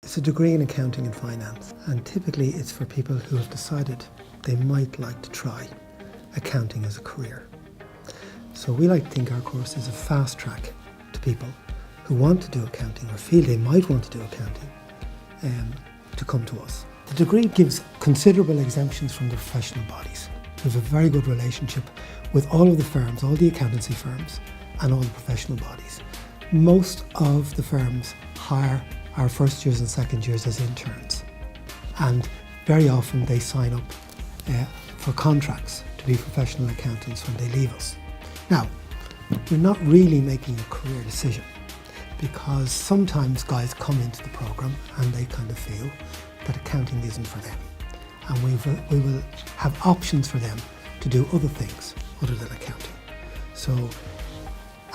It's a degree in accounting and finance, and typically it's for people who have decided they might like to try accounting as a career. So we like to think our course is a fast track to people who want to do accounting or feel they might want to do accounting to come to us. The degree gives considerable exemptions from the professional bodies. We have a very good relationship with all of the firms, all the accountancy firms and all the professional bodies. Most of the firms hire our first years and second years as interns, and very often they sign up for contracts to be professional accountants when they leave us. Now, we're not really making a career decision, because sometimes guys come into the programme and they kind of feel that accounting isn't for them, and we will have options for them to do other things other than accounting. So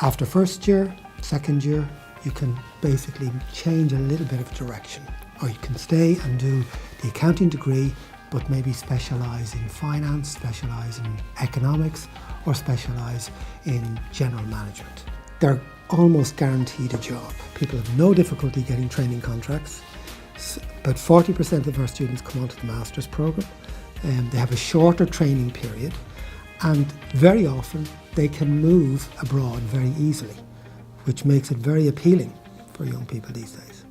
after first year, second year, you can basically change a little bit of direction, or you can stay and do the accounting degree but maybe specialise in finance, specialise in economics, or specialise in general management. They're almost guaranteed a job. People have no difficulty getting training contracts. About 40% of our students come onto the master's programme. They have a shorter training period, and very often they can move abroad very easily, which makes it very appealing for young people these days.